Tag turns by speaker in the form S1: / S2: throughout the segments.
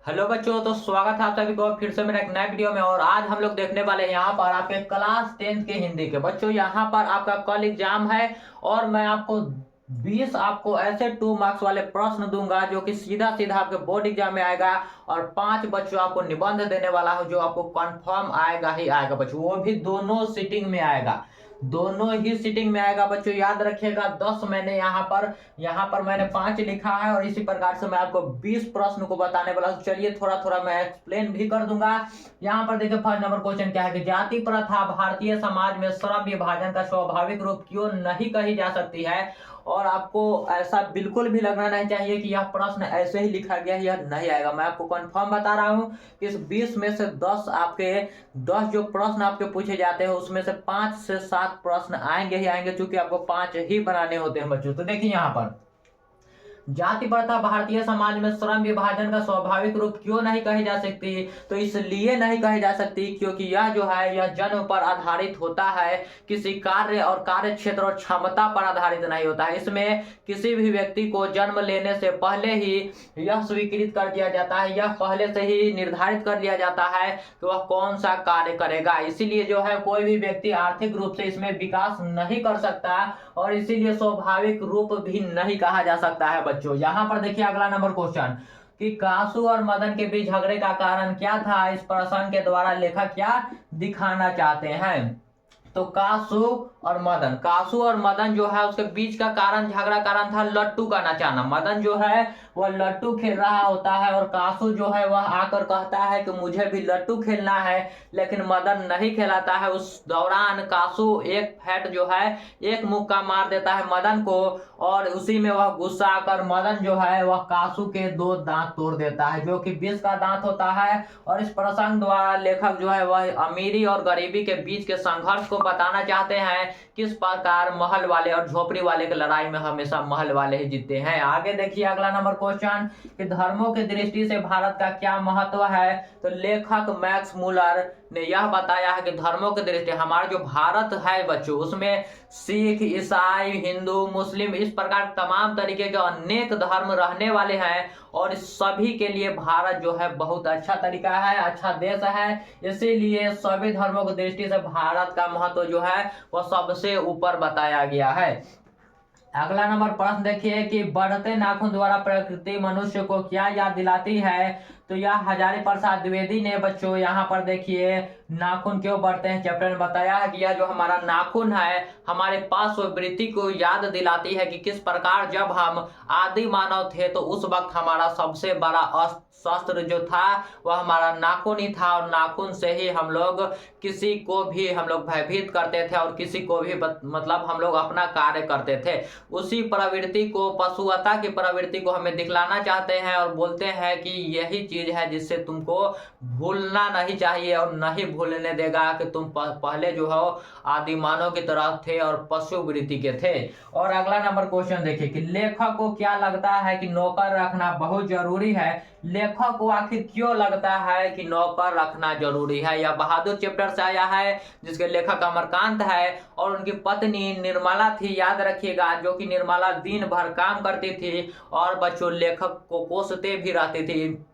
S1: Hello बच्चों, तो स्वागत है आप सभी को फिर से मेरा एक नए वीडियो में। और आज हम लोग देखने वाले हैं यहाँ पर आपके क्लास 10th के हिंदी के बच्चों। यहाँ पर आपका कल एग्जाम है और मैं आपको 20 आपको ऐसे 2 मार्क्स वाले प्रश्न दूंगा जो कि सीधा सीधा आपके बोर्ड एग्जाम में आएगा। और 5 बच्चों आपको निबंध देने वाला हूँ जो आपको कंफर्म आएगा ही आएगा बच्चों, वो भी दोनों सीटिंग में आएगा, दोनों ही सीटिंग में आएगा बच्चों। याद रखिएगा 10 मैंने यहाँ पर मैंने 5 लिखा है और इसी प्रकार से मैं आपको 20 प्रश्न को बताने वाला हूं। चलिए थोड़ा थोड़ा मैं एक्सप्लेन भी कर दूंगा। यहाँ पर देखिए फर्स्ट नंबर क्वेश्चन क्या है कि जाति प्रथा भारतीय समाज में श्रम विभाजन का स्वाभाविक रूप क्यों नहीं कही जा सकती है। और आपको ऐसा बिल्कुल भी लगना नहीं चाहिए कि यह प्रश्न ऐसे ही लिखा गया है, यह नहीं आएगा। मैं आपको कंफर्म बता रहा हूं कि इस 20 में से 10 जो प्रश्न आपके पूछे जाते हैं उसमें से 5 से 7 प्रश्न आएंगे ही आएंगे, क्योंकि आपको 5 ही बनाने होते हैं बच्चों। तो देखिए यहाँ पर जाति प्रथा भारतीय समाज में श्रम विभाजन का स्वाभाविक रूप क्यों नहीं कही जा सकती। तो इसलिए नहीं कही जा सकती क्योंकि यह जो है यह जन्म पर आधारित होता है, किसी कार्य और कार्य क्षेत्र और क्षमता पर आधारित नहीं होता है। इसमें किसी भी व्यक्ति को जन्म लेने से पहले ही यह स्वीकृत कर दिया जाता है, यह पहले से ही निर्धारित कर दिया जाता है कि वह कौन सा कार्य करेगा। इसीलिए जो है कोई भी व्यक्ति आर्थिक रूप से इसमें विकास नहीं कर सकता और इसीलिए स्वाभाविक रूप भी नहीं कहा जा सकता है बच्चों। यहाँ पर देखिए अगला नंबर क्वेश्चन कि कासु और मदन के बीच झगड़े का कारण क्या था। इस प्रसंग के द्वारा लेखक क्या दिखाना चाहते हैं। तो कासु और मदन जो है उसके बीच का कारण झगड़ा कारण था लट्टू का नचाना। मदन जो है वह लट्टू खेल रहा होता है और कासु जो है वह आकर कहता है कि मुझे भी लट्टू खेलना है, लेकिन मदन नहीं खिलाता है। उस दौरान कासु एक फैट जो है एक मुक्का मार देता है मदन को और उसी में वह गुस्सा आकर मदन जो है वह कासु के 2 दांत तोड़ देता है, जो कि विष का दांत होता है। और इस प्रसंग द्वारा लेखक जो है वह अमीरी और गरीबी के बीच के संघर्ष को बताना चाहते हैं, किस प्रकार महल वाले और झोपड़ी वाले की लड़ाई में हमेशा महल वाले ही जीतते हैं। आगे देखिए अगला नंबर क्वेश्चन कि धर्मों की दृष्टि से भारत का क्या महत्व है। तो लेखक मैक्स मूलर ने यह बताया है कि धर्मों की दृष्टि हमारा जो भारत है बच्चों उसमें सिख, ईसाई, हिंदू, मुस्लिम इस प्रकार तमाम तरीके के अनेक धर्म रहने वाले हैं और इस सभी के लिए भारत जो है बहुत अच्छा तरीका है, अच्छा देश है। इसीलिए सभी धर्मों की दृष्टि से भारत का महत्व जो है वह सबसे ऊपर बताया गया है। अगला नंबर प्रश्न देखिए कि बढ़ते नाखून द्वारा प्रकृति मनुष्य को क्या याद दिलाती है। तो यह हजारी प्रसाद द्विवेदी ने बच्चों यहाँ पर देखिए नाखून क्यों बढ़ते हैं चैप्टर में बताया है कि यह जो हमारा नाखून है हमारे पास वृत्ति को याद दिलाती है कि किस प्रकार जब हम आदि मानव थे तो उस वक्त हमारा सबसे बड़ा शस्त्र जो था वह हमारा नाखून ही था। और नाखून से ही हम लोग किसी को भी हम लोग भयभीत करते थे और किसी को भी मतलब हम लोग अपना कार्य करते थे। उसी प्रवृत्ति को, पशुता की प्रवृत्ति को हमें दिखलाना चाहते हैं और बोलते हैं कि यही चीज है जिससे तुमको भूलना नहीं चाहिए और नहीं भूलने देगा कि तुम पहले जो हो आदि मानव की तरह थे और पशु वृत्ति के थे। और अगला नंबर क्वेश्चन देखिए कि लेखक को क्या लगता है कि नौकर रखना बहुत जरूरी है। लेखक को आखिर क्यों लगता है कि नौकर रखना जरूरी है। यह बहादुर चैप्टर से आया है जिसके लेखक अमरकांत है और उनकी पत्नी निर्मला थी, याद रखिएगा, जो कि निर्मला दिन भर काम करती थी और बच्चों लेखक को कोसते भी रहती थी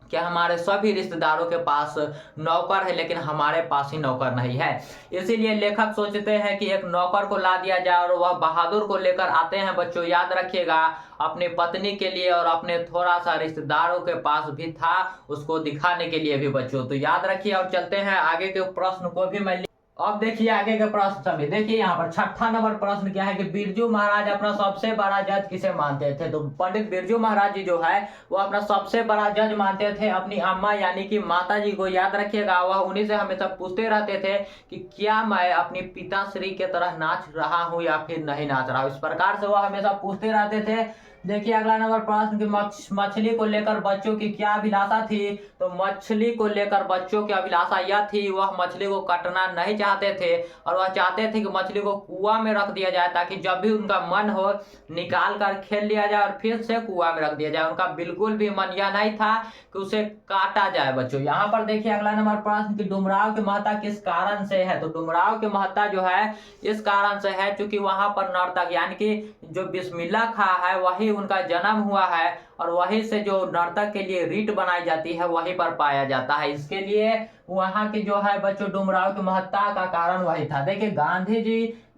S1: कि हमारे सभी रिश्तेदारों के पास नौकर है लेकिन हमारे पास ही नौकर नहीं है। इसीलिए लेखक सोचते हैं कि एक नौकर को ला दिया जाए और वह बहादुर को लेकर आते हैं बच्चों, याद रखिएगा, अपनी पत्नी के लिए और अपने थोड़ा सा रिश्तेदारों के पास भी था उसको दिखाने के लिए भी बच्चों। तो याद रखिए और चलते हैं आगे के प्रश्न को भी मैं। अब देखिए आगे के प्रश्न सभी देखिए। यहाँ पर 6ठा नंबर प्रश्न क्या है कि बिरजू महाराज अपना सबसे बड़ा जज किसे मानते थे। तो पंडित बिरजू महाराज जी जो है वो अपना सबसे बड़ा जज मानते थे अपनी अम्मा यानी कि माता जी को, याद रखिएगा। वह उन्हीं से हमेशा पूछते रहते थे कि क्या मैं अपनी पिताश्री के तरह नाच रहा हूँ या फिर नहीं नाच रहा हूँ। इस प्रकार से वह हमेशा पूछते रहते थे। देखिए अगला नंबर प्रश्न कि मछली को लेकर बच्चों की क्या अभिलाषा थी। तो मछली को लेकर बच्चों की अभिलाषा यह थी, वह मछली को काटना नहीं चाहते थे और वह चाहते थे कि मछली को कुआं में रख दिया जाए ताकि जब भी उनका मन हो निकाल कर खेल लिया जाए और फिर से कुआं में रख दिया जाए। उनका बिल्कुल भी मन यह नहीं था कि उसे काटा जाए बच्चों। यहाँ पर देखिए अगला नंबर प्रश्न कि डुमराव की महत्ता किस कारण से है। तो डुमराव की महत्ता जो है इस कारण से है क्योंकि वहां पर नर्तक यानी कि जो बिस्मिल्लाह खां है वही उनका जन्म हुआ है और वहीं से जो नर्तक के लिए रीट बनाई जाती है वहीं पर पाया जाता है। इसके लिए वहाँ की जो है बच्चों डुमराव की महत्ता का कारण वही था। देखिए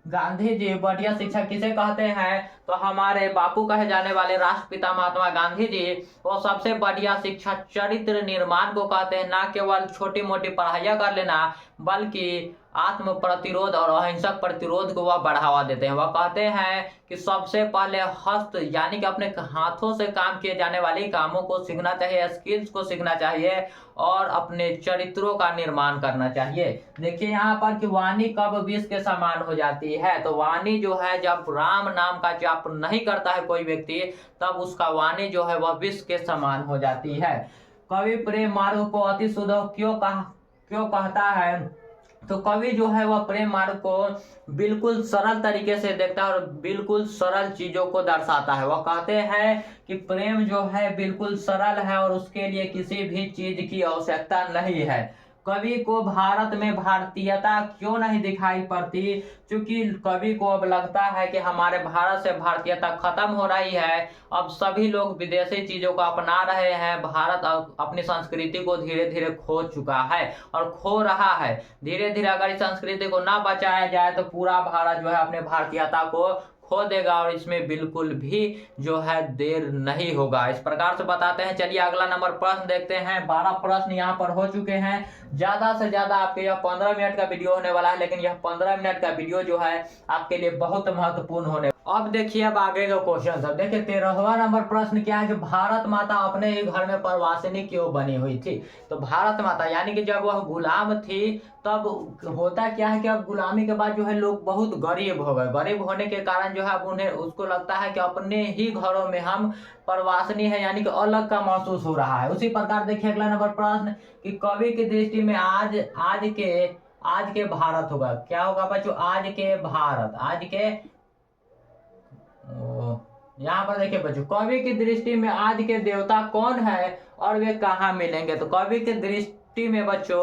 S1: गांधी जी बढ़िया शिक्षा किसे कहते हैं, तो हमारे बापू कहे जाने वाले राष्ट्रपिता महात्मा गांधी जी वो सबसे बढ़िया शिक्षा चरित्र निर्माण को कहते हैं, ना केवल छोटी मोटी पढ़ाइयाँ कर लेना बल्कि आत्म प्रतिरोध और अहिंसक प्रतिरोध को वह बढ़ावा देते हैं। वह कहते हैं कि सबसे पहले हस्त यानी कि अपने हाथों से काम किए जाने वाले कामों को सीखना चाहिए, स्किल्स को सीखना चाहिए और अपने चरित्रों का निर्माण करना चाहिए। देखिए यहाँ पर कि वाणी कब विष के समान हो जाती है, तो वाणी जो है जब राम नाम का जाप नहीं करता है कोई व्यक्ति तब उसका वाणी जो है वह विष के समान हो जाती है। कवि प्रेम मार्ग को अति सुलभ क्यों कहता है, तो कवि जो है वह प्रेम मार्ग को बिल्कुल सरल तरीके से देखता है और बिल्कुल सरल चीजों को दर्शाता है। वह कहते हैं कि प्रेम जो है बिल्कुल सरल है और उसके लिए किसी भी चीज की आवश्यकता नहीं है। कवि को भारत में भारतीयता क्यों नहीं दिखाई पड़ती, क्योंकि कवि को अब लगता है कि हमारे भारत से भारतीयता खत्म हो रही है, अब सभी लोग विदेशी चीजों को अपना रहे हैं, भारत अपनी संस्कृति को धीरे धीरे खो चुका है और खो रहा है। धीरे धीरे अगर इस संस्कृति को ना बचाया जाए तो पूरा भारत जो है अपने भारतीयता को खो देगा और इसमें बिल्कुल भी जो है देर नहीं होगा। इस प्रकार से बताते हैं। चलिए अगला नंबर प्रश्न देखते हैं। 12 प्रश्न यहाँ पर हो चुके हैं। ज्यादा से ज्यादा आपके यह 15 मिनट का वीडियो होने वाला है, लेकिन यह 15 मिनट का वीडियो जो है आपके लिए बहुत महत्वपूर्ण होने। अब देखिए अब आगे का क्वेश्चन सब देखिए। 13वां नंबर प्रश्न क्या है कि भारत माता अपने ही घर में प्रवासिनी क्यों बनी हुई थी। तो भारत माता यानी कि जब वह गुलाम थी तब होता क्या है कि अब गुलामी के बाद जो है लोग बहुत गरीब हो गए। गरीब होने के कारण जो है अब उन्हें उसको लगता है कि अपने ही घरों में हम प्रवासिनी है यानी कि अलग का महसूस हो रहा है। उसी प्रकार देखिए अगला नंबर प्रश्न कि कवि की दृष्टि में आज के भारत होगा क्या होगा बच्चों, आज के भारत, आज के यहाँ पर देखिए बच्चों कवि की दृष्टि में आज के देवता कौन है और वे कहाँ मिलेंगे। तो कवि की दृष्टि में बच्चों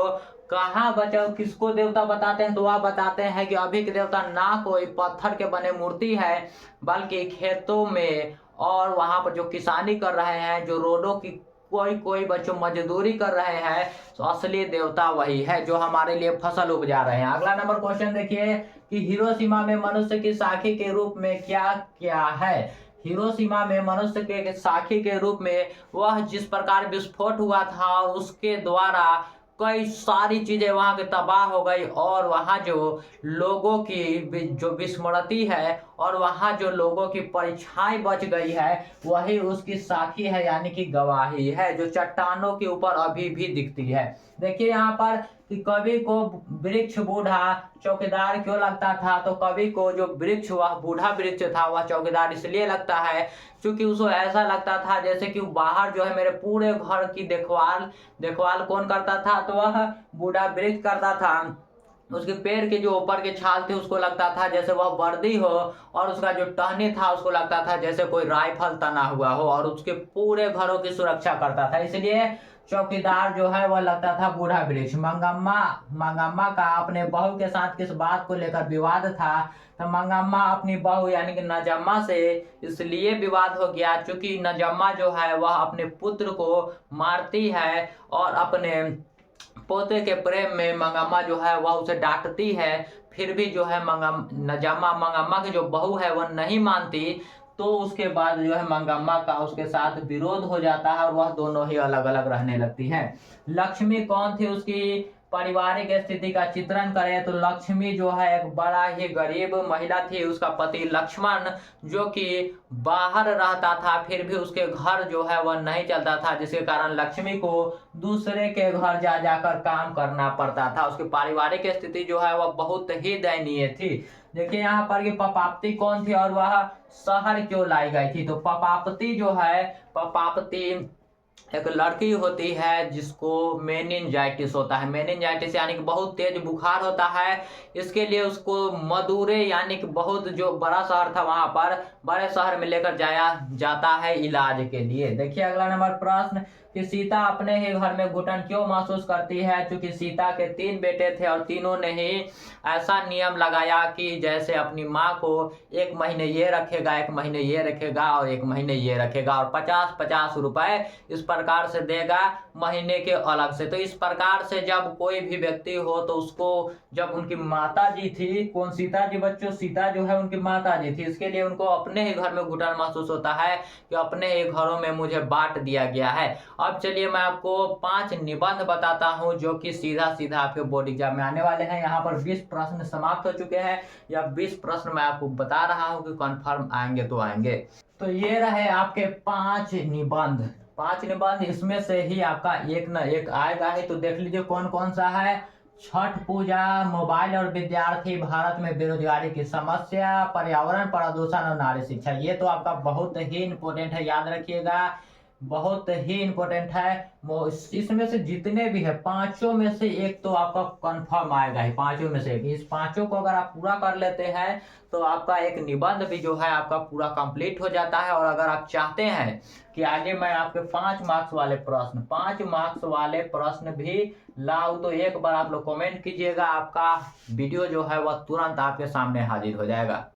S1: कहाँ बच्चों किसको देवता बताते हैं, तो वह बताते हैं कि अभी के देवता ना कोई पत्थर के बने मूर्ति है बल्कि खेतों में और वहां पर जो किसानी कर रहे हैं, जो रोडों की कोई बच्चों मजदूरी कर रहे हैं, तो असली देवता वही है जो हमारे लिए फसल उपजा रहे हैं। अगला नंबर क्वेश्चन देखिए कि हिरोशिमा में मनुष्य की साखी के रूप में क्या क्या है। हिरोशिमा में मनुष्य के साखी के रूप में वह जिस प्रकार विस्फोट हुआ था और उसके द्वारा कई सारी चीजें वहां के तबाह हो गई और वहां जो लोगों की जो विस्मृति है और वहां जो लोगों की परीक्षाएं बच गई है वही उसकी साखी है यानी कि गवाही है जो चट्टानों के ऊपर अभी भी दिखती है। देखिए यहाँ पर कि कवि को वृक्ष बूढ़ा चौकीदार क्यों लगता था, तो कवि को जो वृक्ष वह बूढ़ा वृक्ष था वह चौकीदार इसलिए लगता है क्योंकि उसको ऐसा लगता था जैसे कि बाहर जो है मेरे पूरे घर की देखभाल कौन करता था, तो वह बूढ़ा वृक्ष करता था। उसके पैर के जो ऊपर के छाल थे उसको लगता था जैसे वह वर्दी हो और उसका जो टहनी था उसको लगता था जैसे कोई राइफल तना हुआ हो और उसके पूरे घरों की सुरक्षा करता था, इसलिए चौकीदार जो है वह लगता था बूढ़ा वृक्ष। मंगम्मा का अपने बहू के साथ किस बात को लेकर विवाद था, तो मंगम्मा अपनी बहू यानी कि नजम्मा से इसलिए विवाद हो गया क्योंकि नजम्मा जो है वह अपने पुत्र को मारती है और अपने पोते के प्रेम में मंगम्मा जो है वह उसे डांटती है, फिर भी जो है मंगम्मा की जो बहू है वह नहीं मानती, तो उसके बाद जो है मंगम्मा का उसके साथ विरोध हो जाता है और वह दोनों ही अलग अलग रहने लगती है। लक्ष्मी कौन थी, उसकी पारिवारिक स्थिति का चित्रण करें तो लक्ष्मी जो है एक बड़ा ही गरीब महिला थी। उसका पति लक्ष्मण जो कि बाहर रहता था फिर भी उसके घर जो है वह नहीं चलता था, जिसके कारण लक्ष्मी को दूसरे के घर जा जाकर काम करना पड़ता था। उसकी पारिवारिक स्थिति जो है वह बहुत ही दयनीय थी। देखिए यहाँ पर कि पपापती कौन थी और वह शहर क्यों लाई गई थी, तो पपापती जो है पपापती एक लड़की होती है जिसको मेनिंजाइटिस होता है। मेनिंजाइटिस यानी कि बहुत तेज बुखार होता है, इसके लिए उसको मदुरै यानी कि बहुत जो बड़ा शहर था वहां पर बड़े शहर में लेकर जाया जाता है इलाज के लिए। देखिए अगला नंबर प्रश्न कि सीता अपने ही घर में घुटन क्यों महसूस करती है। क्योंकि सीता के 3 बेटे थे और तीनों ने ही ऐसा नियम लगाया कि जैसे अपनी माँ को 1 महीने ये रखेगा, 1 महीने ये रखेगा और 1 महीने ये रखेगा, और 50-50 रुपए इस प्रकार से देगा महीने के अलग से। तो इस प्रकार से जब कोई भी व्यक्ति हो तो उसको, जब उनकी माता जी थी, कौन, सीता जी बच्चों, सीता जो है उनकी माता जी थी, इसके लिए उनको अपने ही घर में घुटन महसूस होता है कि अपने ही घरों में मुझे बांट दिया गया है। अब चलिए मैं आपको 5 निबंध बताता हूं जो कि सीधा सीधा आपके बोर्ड एग्जाम में आने वाले हैं। यहाँ पर 20 प्रश्न समाप्त हो चुके हैं, या 20 प्रश्न मैं आपको बता रहा हूं कि कंफर्म आएंगे तो आएंगे। तो ये रहे आपके 5 निबंध। 5 निबंध, इसमें से ही आपका एक न एक आएगा ही। तो देख लीजिए कौन कौन सा है। छठ पूजा, मोबाइल और विद्यार्थी, भारत में बेरोजगारी की समस्या, पर्यावरण प्रदूषण और नारी शिक्षा। ये तो आपका बहुत ही इंपॉर्टेंट है, याद रखिएगा, बहुत ही इंपॉर्टेंट है। इसमें से जितने भी है, पांचों में से एक तो आपका कंफर्म आएगा ही, पांचों में से एक। इस पांचों को अगर आप पूरा कर लेते हैं तो आपका एक निबंध भी जो है आपका पूरा कंप्लीट हो जाता है। और अगर आप चाहते हैं कि आगे मैं आपके 5 मार्क्स वाले प्रश्न, 5 मार्क्स वाले प्रश्न भी लाऊं, तो एक बार आप लोग कमेंट कीजिएगा, आपका वीडियो जो है वह तुरंत आपके सामने हाजिर हो जाएगा।